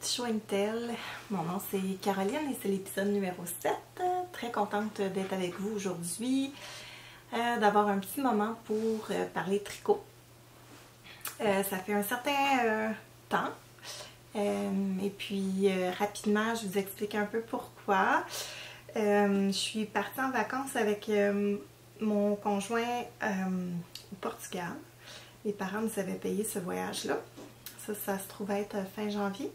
Show and Tell. Mon nom c'est Caroline et c'est l'épisode numéro 7. Très contente d'être avec vous aujourd'hui, d'avoir un petit moment pour parler tricot. Ça fait un certain temps. Et puis rapidement, je vous explique un peu pourquoi. Je suis partie en vacances avec mon conjoint au Portugal. Mes parents nous avaient payé ce voyage-là. Ça se trouvait être fin janvier.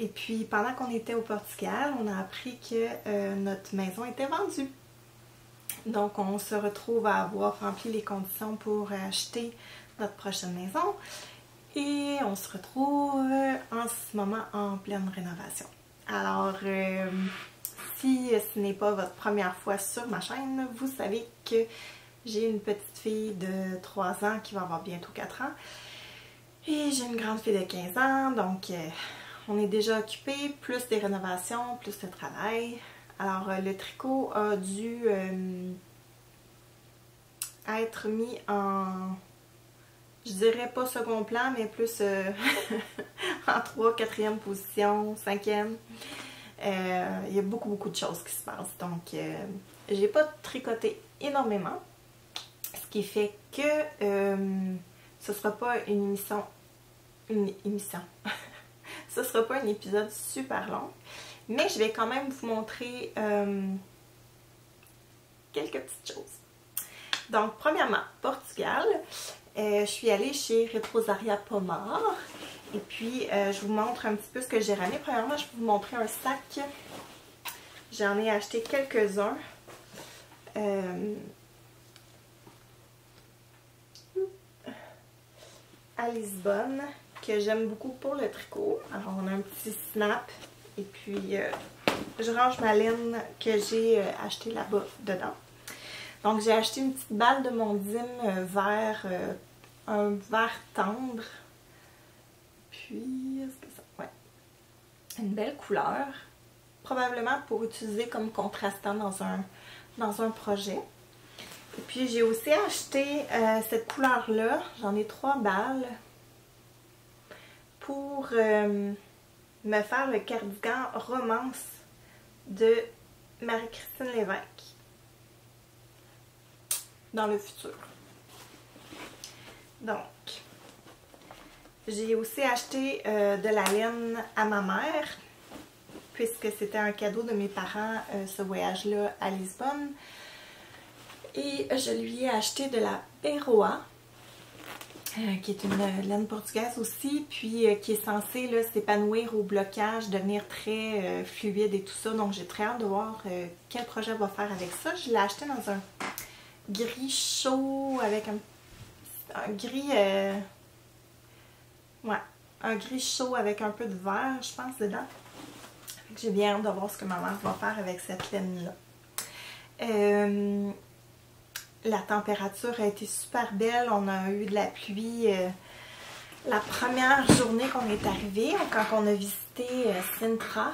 Et puis, pendant qu'on était au Portugal, on a appris que notre maison était vendue. Donc, on se retrouve à avoir rempli les conditions pour acheter notre prochaine maison. Et on se retrouve en ce moment en pleine rénovation. Alors, si ce n'est pas votre première fois sur ma chaîne, vous savez que j'ai une petite fille de 3 ans qui va avoir bientôt 4 ans. Et j'ai une grande fille de 15 ans, donc on est déjà occupé, plus des rénovations, plus de travail. Alors le tricot a dû être mis en, je dirais pas second plan, mais plus en 3e, 4e position, 5e. Il y a beaucoup de choses qui se passent, donc j'ai pas tricoté énormément, ce qui fait que ce sera pas une émission. Ce sera pas un épisode super long, mais je vais quand même vous montrer quelques petites choses. Donc, premièrement, Portugal. Je suis allée chez Retrosaria Pomar. Et puis, je vous montre un petit peu ce que j'ai ramené. Premièrement, je vais vous montrer un sac. J'en ai acheté quelques-uns. À Lisbonne, que j'aime beaucoup pour le tricot. Alors on a un petit snap et puis je range ma laine que j'ai achetée là-bas dedans. Donc j'ai acheté une petite balle de Mondim vert, un vert tendre. Puis, est-ce que ça... Ouais. Une belle couleur. Probablement pour utiliser comme contrastant dans un projet. Et puis j'ai aussi acheté cette couleur-là, j'en ai 3 balles, pour me faire le cardigan Romance de Marie-Christine Lévesque dans le futur. Donc, j'ai aussi acheté de la laine à ma mère, puisque c'était un cadeau de mes parents, ce voyage-là à Lisbonne. Et je lui ai acheté de la Berroa, qui est une laine portugaise aussi, puis qui est censée s'épanouir au blocage, devenir très fluide et tout ça. Donc j'ai très hâte de voir quel projet elle va faire avec ça. Je l'ai acheté dans un gris chaud avec un gris... ouais, un gris chaud avec un peu de vert, je pense, dedans. J'ai bien hâte de voir ce que ma mère va faire avec cette laine-là. La température a été super belle, on a eu de la pluie la première journée qu'on est arrivé, quand on a visité Sintra,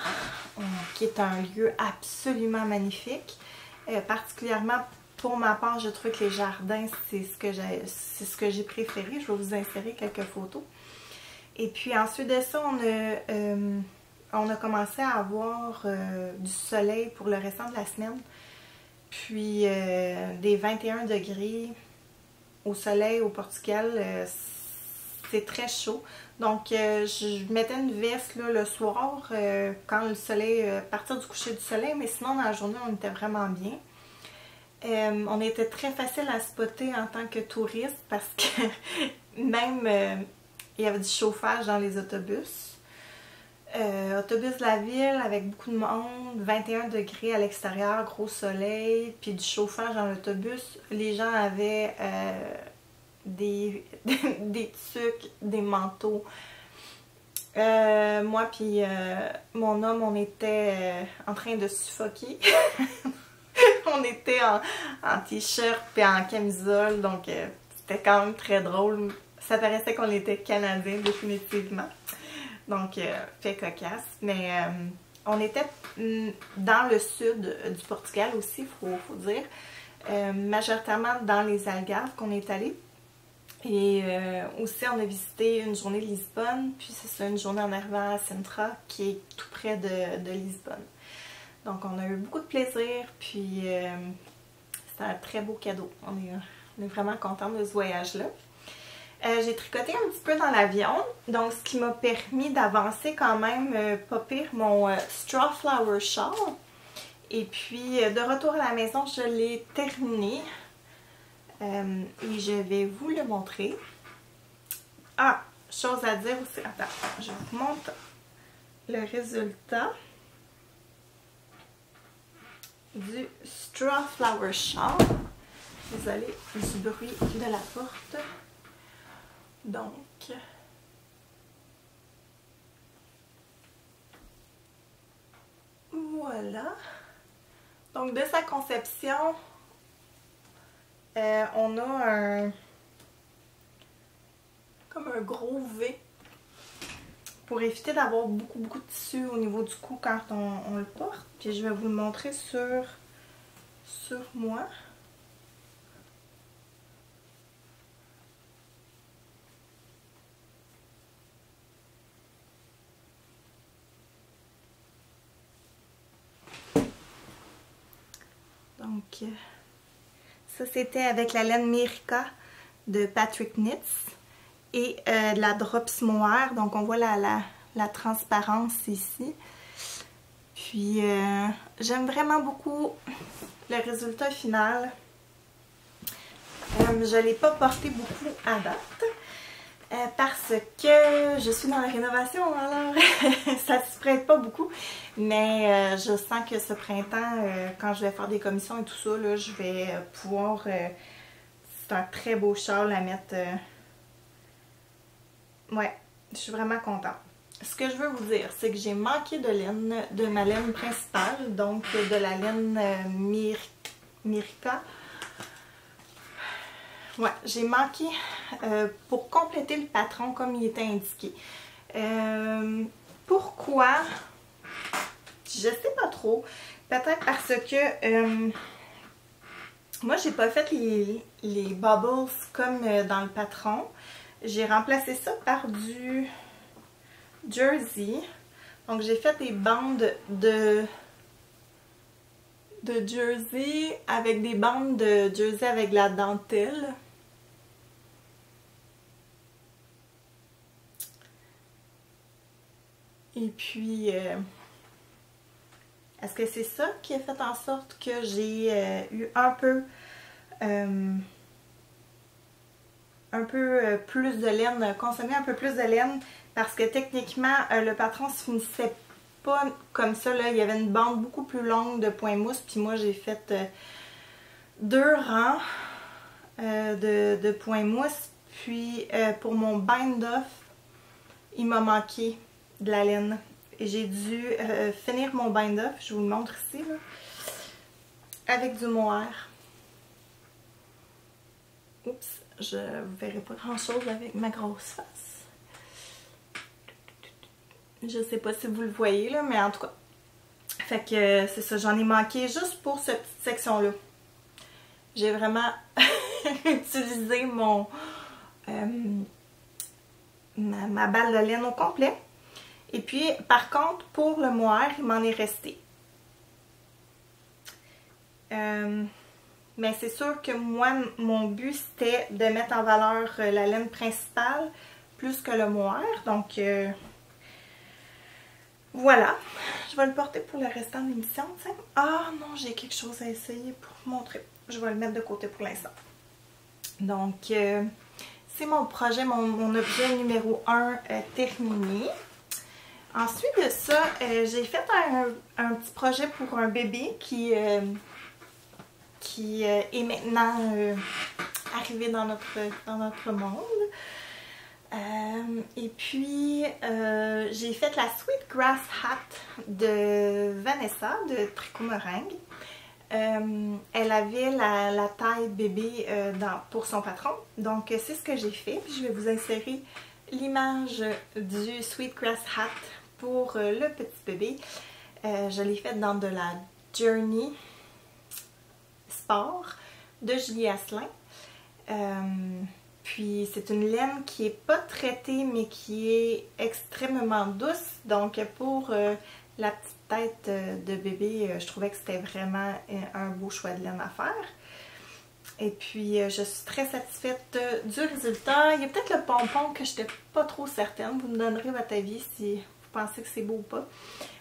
qui est un lieu absolument magnifique. Particulièrement pour ma part, je trouve que les jardins, c'est ce que j'ai préféré. Je vais vous insérer quelques photos. Et puis ensuite de ça, on a commencé à avoir du soleil pour le restant de la semaine. Puis des 21 degrés au soleil au Portugal, c'est très chaud. Donc je mettais une veste là, le soir quand le soleil, à partir du coucher du soleil, mais sinon dans la journée on était vraiment bien. On était très facile à spotter en tant que touriste parce que même il y avait du chauffage dans les autobus. Autobus de la ville avec beaucoup de monde, 21 degrés à l'extérieur, gros soleil, puis du chauffage dans l'autobus. Les gens avaient des tucs, des manteaux. Moi puis mon homme, on était en train de suffoquer. On était en t-shirt et en camisole, donc c'était quand même très drôle. Ça paraissait qu'on était Canadiens définitivement. Donc, fait cocasse. Mais on était dans le sud du Portugal aussi, faut dire. Majoritairement dans les Algarves qu'on est allé. Et aussi, on a visité une journée de Lisbonne, puis c'est ça, une journée en arrivant à Sintra, qui est tout près de Lisbonne. Donc, on a eu beaucoup de plaisir, puis c'était un très beau cadeau. On est vraiment contents de ce voyage-là. J'ai tricoté un petit peu dans l'avion, donc ce qui m'a permis d'avancer quand même pas pire mon Straw Flower Shawl. Et puis, de retour à la maison, je l'ai terminé. Et je vais vous le montrer. Ah, chose à dire aussi. Attends, je vous montre le résultat du Straw Flower Shawl. Désolée du bruit de la porte. Donc, voilà. Donc, de sa conception, on a comme un gros V pour éviter d'avoir beaucoup de tissu au niveau du cou quand on le porte. Puis je vais vous le montrer sur moi. Donc, ça c'était avec la laine Merica de Patrick Knits et de la Drops Mohair. Donc on voit la transparence ici. Puis j'aime vraiment beaucoup le résultat final. Je ne l'ai pas porté beaucoup à date. Parce que je suis dans la rénovation, alors ça ne se prête pas beaucoup. Mais je sens que ce printemps, quand je vais faire des commissions et tout ça, là, je vais pouvoir... c'est un très beau châle à mettre. Ouais, je suis vraiment contente. Ce que je veux vous dire, c'est que j'ai manqué de laine, de ma laine principale, donc de la laine Merica. Ouais, j'ai manqué pour compléter le patron comme il était indiqué. Pourquoi? Je sais pas trop. Peut-être parce que moi, j'ai pas fait les bubbles comme dans le patron. J'ai remplacé ça par du jersey. Donc, j'ai fait des bandes de jersey avec des bandes de jersey avec de la dentelle. Et puis, est-ce que c'est ça qui a fait en sorte que j'ai eu un peu plus de laine, consommé un peu plus de laine, parce que techniquement, le patron se finissait pas comme ça, là. Il y avait une bande beaucoup plus longue de point mousse, puis moi j'ai fait 2 rangs de point mousse, puis pour mon bind-off, il m'a manqué de la laine. Et j'ai dû finir mon bind-off, je vous le montre ici, là, avec du mohair. Oups, je ne verrai pas grand chose avec ma grosse face. Je sais pas si vous le voyez là, mais en tout cas. Fait que c'est ça, j'en ai manqué juste pour cette petite section-là. J'ai vraiment utilisé mon ma balle de laine au complet. Et puis, par contre, pour le mohair, il m'en est resté. Mais c'est sûr que moi, mon but, c'était de mettre en valeur la laine principale plus que le mohair. Donc, voilà. Je vais le porter pour le restant de l'émission. Ah non, j'ai quelque chose à essayer pour vous montrer. Je vais le mettre de côté pour l'instant. Donc, c'est mon projet, mon objet numéro 1 terminé. Ensuite de ça, j'ai fait un petit projet pour un bébé qui est maintenant arrivé dans notre monde. Et puis, j'ai fait la Sweet Grass Hat de Vanessa de Tricot Meringue. Elle avait la taille bébé pour son patron. Donc, c'est ce que j'ai fait. Puis, je vais vous insérer l'image du Sweet Grass Hat pour le petit bébé. Je l'ai faite dans de la Journey Sport de Julie Asselin. Puis c'est une laine qui est pas traitée mais qui est extrêmement douce. Donc pour la petite tête de bébé, je trouvais que c'était vraiment un beau choix de laine à faire. Et puis je suis très satisfaite du résultat. Il y a peut-être le pompon que je n'étais pas trop certaine. Vous me donnerez votre avis si vous pensez que c'est beau ou pas.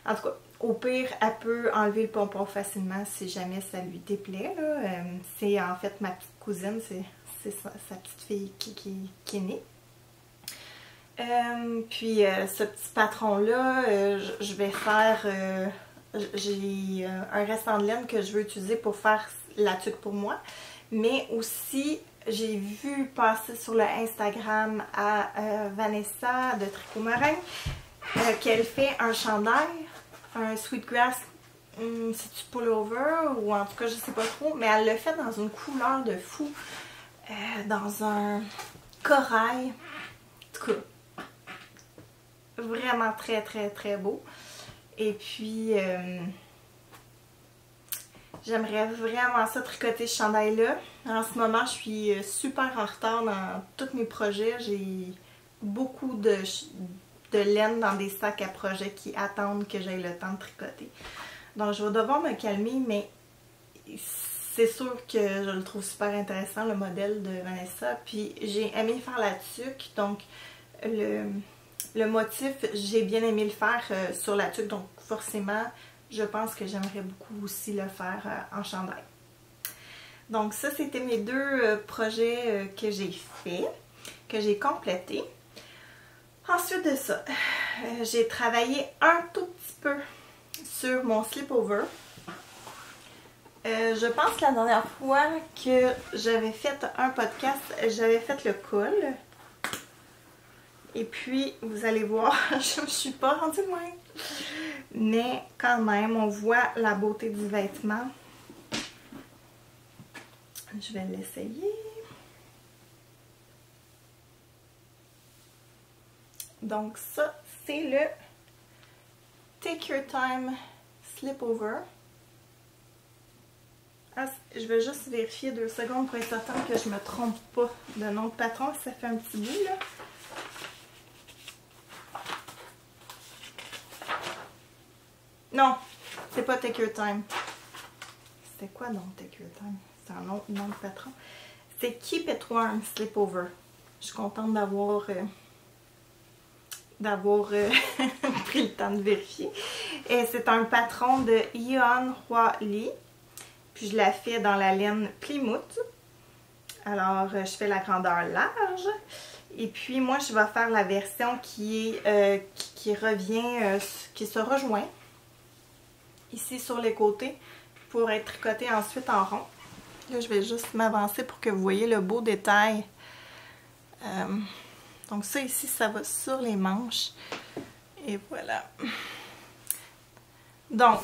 En tout cas, au pire, elle peut enlever le pompon facilement si jamais ça lui déplaît. C'est en fait ma petite cousine, c'est sa petite fille qui est née. Puis ce petit patron-là, je vais faire... j'ai un restant de laine que je veux utiliser pour faire la tuque pour moi. Mais aussi, j'ai vu passer sur le Instagram à Vanessa de Tricot Marin qu'elle fait un chandail, un Sweetgrass, c'est-tu pullover ou en tout cas je sais pas trop, mais elle le fait dans une couleur de fou, dans un corail, en tout cas, vraiment très très très beau. Et puis... j'aimerais vraiment ça tricoter ce chandail-là. En ce moment, je suis super en retard dans tous mes projets. J'ai beaucoup de laine dans des sacs à projets qui attendent que j'aie le temps de tricoter. Donc, je vais devoir me calmer, mais c'est sûr que je le trouve super intéressant, le modèle de Vanessa. Puis, j'ai aimé faire la tuque, donc le motif, j'ai bien aimé le faire sur la tuque, donc forcément... je pense que j'aimerais beaucoup aussi le faire en chandail. Donc ça, c'était mes deux projets que j'ai fait, que j'ai complétés. Ensuite de ça, j'ai travaillé un tout petit peu sur mon slip-over. Je pense que la dernière fois que j'avais fait un podcast, j'avais fait le col. Et puis, vous allez voir, je ne me suis pas rendue loin. Mais quand même, on voit la beauté du vêtement. Je vais l'essayer. Donc ça, c'est le Take Your Time Slip-Over. Ah, je vais juste vérifier 2 secondes pour être certaine que je ne me trompe pas de nom de patron. Ça fait un petit bout là. Non, c'est pas Take Your Time. C'était quoi donc Take Your Time? C'est un autre nom de patron. C'est Keep It Warm Slip-Over. Je suis contente d'avoir pris le temps de vérifier. Et c'est un patron de Yeon Hwa Lee. Puis je la fais dans la laine Plymouth. Alors je fais la grandeur large. Et puis moi je vais faire la version qui revient, qui se rejoint ici sur les côtés pour être tricotée ensuite en rond. Là, je vais juste m'avancer pour que vous voyez le beau détail. Donc ça ici, ça va sur les manches. Et voilà. Donc,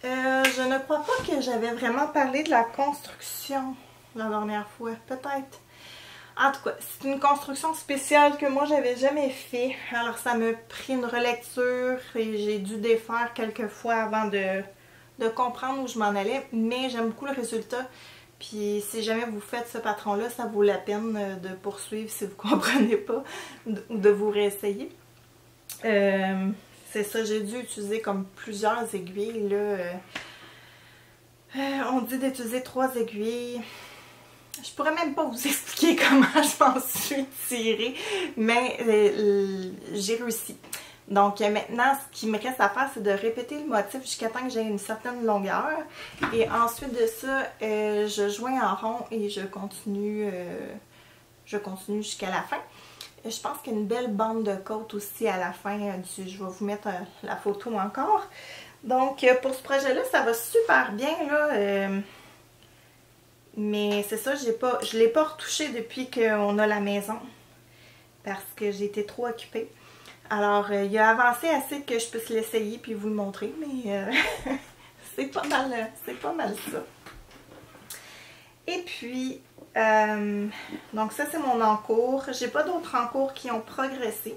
je ne crois pas que j'avais vraiment parlé de la construction la dernière fois. Peut-être. En tout cas, c'est une construction spéciale que moi, j'avais jamais fait. Alors, ça m'a pris une relecture et j'ai dû défaire quelques fois avant de comprendre où je m'en allais. Mais j'aime beaucoup le résultat. Puis, si jamais vous faites ce patron-là, ça vaut la peine de poursuivre si vous ne comprenez pas ou de vous réessayer. C'est ça, j'ai dû utiliser comme plusieurs aiguilles. Là. On dit d'utiliser 3 aiguilles. Je pourrais même pas vous expliquer comment je m'en suis tirée, mais j'ai réussi. Donc maintenant, ce qui me reste à faire, c'est de répéter le motif jusqu'à temps que j'ai une certaine longueur. Et ensuite de ça, je joins en rond et je continue jusqu'à la fin. Je pense qu'il y a une belle bande de côte aussi à la fin. Je vais vous mettre la photo encore. Donc pour ce projet-là, ça va super bien là. Mais c'est ça, je ne l'ai pas retouché depuis qu'on a la maison. Parce que j'ai été trop occupée. Alors, il a avancé assez que je puisse l'essayer puis vous le montrer. Mais c'est pas mal ça. Et puis, donc ça c'est mon encours. J'ai pas d'autres encours qui ont progressé.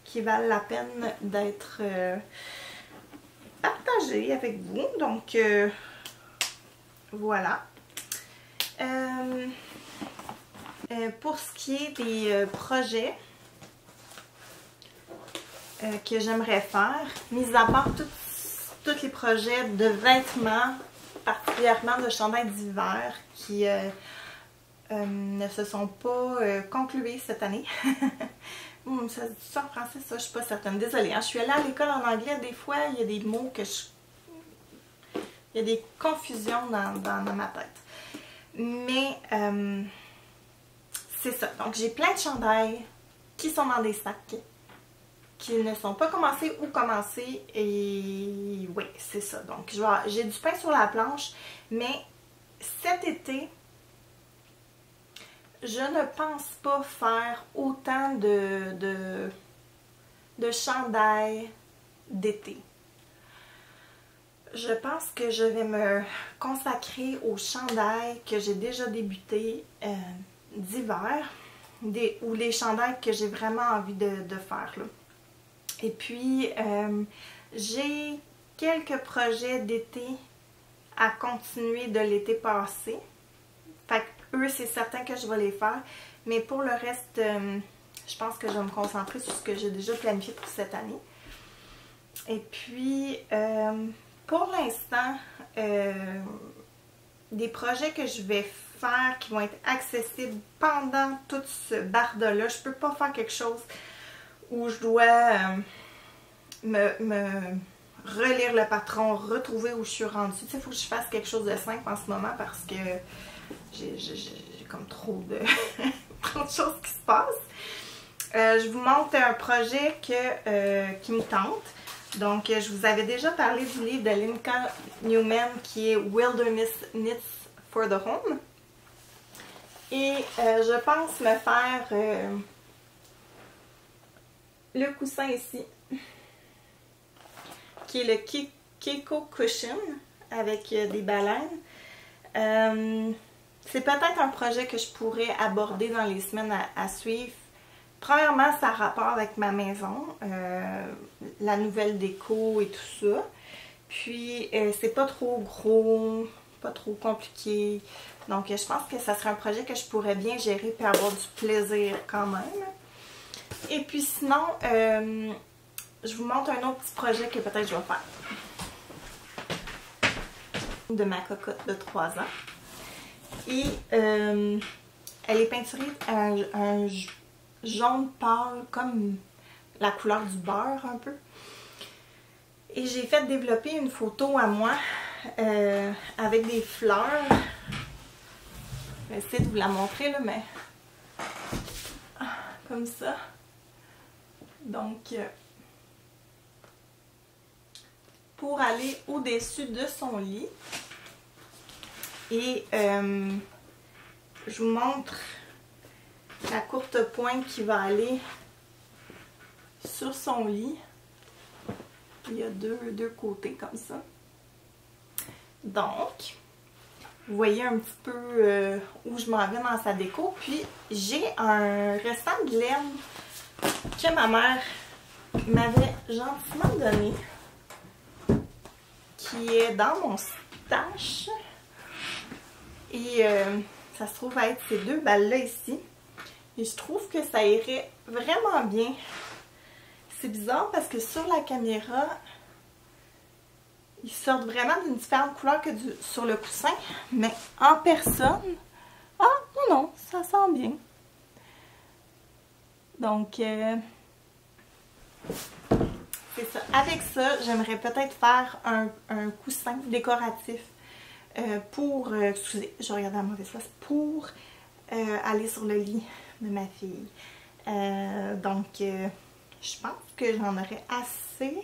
Qui valent la peine d'être partagés avec vous. Donc, Pour ce qui est des projets que j'aimerais faire, mis à part tous les projets de vêtements, particulièrement de chandails d'hiver qui ne se sont pas conclués cette année. Ça se dit ça en français, ça, je suis pas certaine. Désolée, hein, je suis allée à l'école en anglais, des fois, il y a des mots que il y a des confusions dans ma tête. Mais, c'est ça. Donc, j'ai plein de chandails qui sont dans des sacs, qui ne sont pas commencés ou commencés. Et oui, c'est ça. Donc, j'ai du pain sur la planche, mais cet été, je ne pense pas faire autant de chandails d'été. Je pense que je vais me consacrer aux chandails que j'ai déjà débuté d'hiver, ou les chandails que j'ai vraiment envie de faire, là. Et puis, j'ai quelques projets d'été à continuer de l'été passé. Fait que eux, c'est certain que je vais les faire. Mais pour le reste, je pense que je vais me concentrer sur ce que j'ai déjà planifié pour cette année. Et puis, pour l'instant, des projets que je vais faire qui vont être accessibles pendant tout ce barde-là. Je peux pas faire quelque chose où je dois me relire le patron, retrouver où je suis rendue. Tu sais, il faut que je fasse quelque chose de simple en ce moment parce que j'ai comme trop de choses qui se passent. Je vous montre un projet qui me tente. Donc, je vous avais déjà parlé du livre de Lincoln Newman qui est Wilderness Knits for the Home. Et je pense me faire le coussin ici, qui est le Keiko Cushion avec des baleines. C'est peut-être un projet que je pourrais aborder dans les semaines à suivre. Premièrement, ça a rapport avec ma maison, la nouvelle déco et tout ça. Puis, c'est pas trop gros, pas trop compliqué. Donc, je pense que ça serait un projet que je pourrais bien gérer et avoir du plaisir quand même. Et puis sinon, je vous montre un autre petit projet que peut-être je vais faire. De ma cocotte de 3 ans. Et elle est peinturée un jaune pâle, comme la couleur du beurre un peu. Et j'ai fait développer une photo à moi avec des fleurs. Je vais essayer de vous la montrer là, mais comme ça. Donc, pour aller au-dessus de son lit. Et je vous montre la courte pointe qui va aller sur son lit. Il y a deux côtés comme ça. Donc, vous voyez un petit peu où je m'en vais dans sa déco. Puis, j'ai un restant de laine que ma mère m'avait gentiment donné, qui est dans mon stash. Et ça se trouve à être ces deux balles-là ici. Et je trouve que ça irait vraiment bien. C'est bizarre parce que sur la caméra, ils sortent vraiment d'une différente couleur que sur le coussin. Mais en personne, ah non, non, ça sent bien. Donc, c'est ça. Avec ça, j'aimerais peut-être faire un coussin décoratif pour, excusez, je regarde à la mauvaise place, pour aller sur le lit de ma fille. Donc, je pense que j'en aurais assez.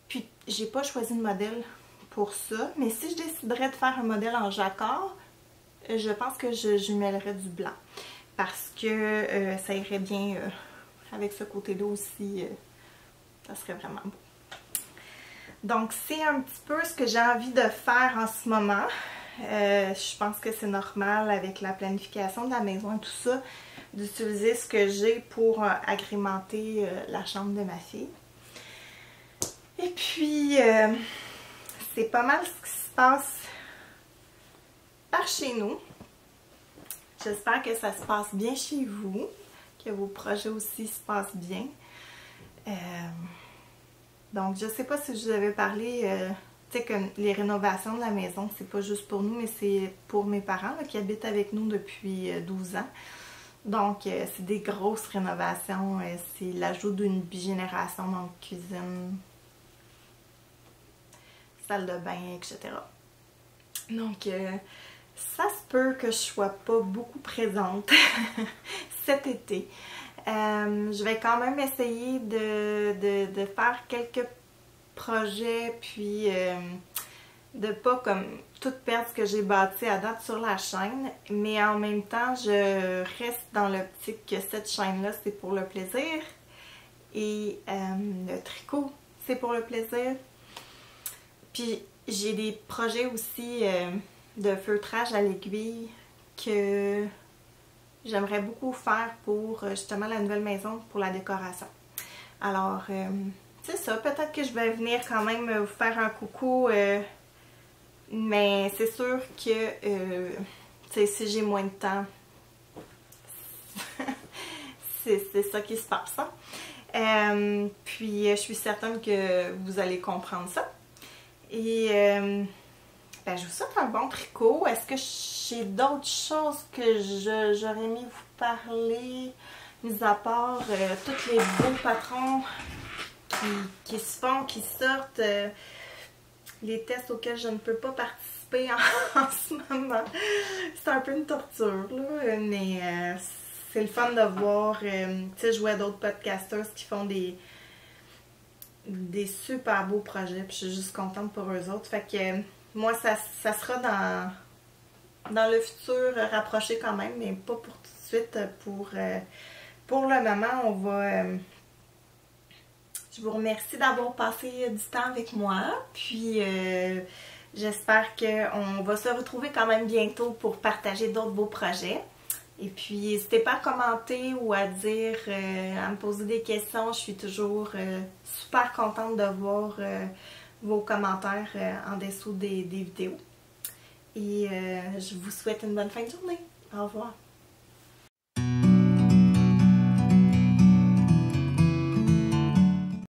Puis, j'ai pas choisi de modèle pour ça, mais si je déciderais de faire un modèle en jacquard, je pense que je mêlerais du blanc. Parce que ça irait bien avec ce côté-là aussi. Ça serait vraiment beau. Donc, c'est un petit peu ce que j'ai envie de faire en ce moment. Je pense que c'est normal avec la planification de la maison et tout ça, d'utiliser ce que j'ai pour agrémenter la chambre de ma fille. Et puis, c'est pas mal ce qui se passe par chez nous. J'espère que ça se passe bien chez vous, que vos projets aussi se passent bien. Donc, je sais pas si je vous avais parlé, tu sais, que les rénovations de la maison, c'est pas juste pour nous, mais c'est pour mes parents là, qui habitent avec nous depuis 12 ans. Donc, c'est des grosses rénovations. C'est l'ajout d'une bigénération, donc cuisine, salle de bain, etc. Donc, ça se peut que je sois pas beaucoup présente cet été. Je vais quand même essayer de faire quelques projets, puis de pas comme tout perdre ce que j'ai bâti à date sur la chaîne, mais en même temps, je reste dans l'optique que cette chaîne-là, c'est pour le plaisir, et le tricot, c'est pour le plaisir. Puis j'ai des projets aussi de feutrage à l'aiguille que j'aimerais beaucoup faire pour justement la nouvelle maison, pour la décoration. Alors, c'est ça, peut-être que je vais venir quand même vous faire un coucou, mais c'est sûr que si j'ai moins de temps, c'est ça qui se passe. Hein? Puis je suis certaine que vous allez comprendre ça. Et ben, je vous souhaite un bon tricot. Est-ce que j'ai d'autres choses que j'aurais aimé vous parler, mis à part tous les beaux patrons qui se font, qui sortent, les tests auxquels je ne peux pas participer en ce moment. C'est un peu une torture, là, mais c'est le fun de voir, tu sais, je vois d'autres podcasters qui font des super beaux projets, puis je suis juste contente pour eux autres. Fait que moi, ça sera dans le futur rapproché quand même, mais pas pour tout de suite. Pour le moment, on va... je vous remercie d'avoir passé du temps avec moi, puis j'espère qu'on va se retrouver quand même bientôt pour partager d'autres beaux projets. Et puis, n'hésitez pas à commenter ou à dire, à me poser des questions. Je suis toujours super contente de voir vos commentaires en dessous des vidéos. Et je vous souhaite une bonne fin de journée. Au revoir.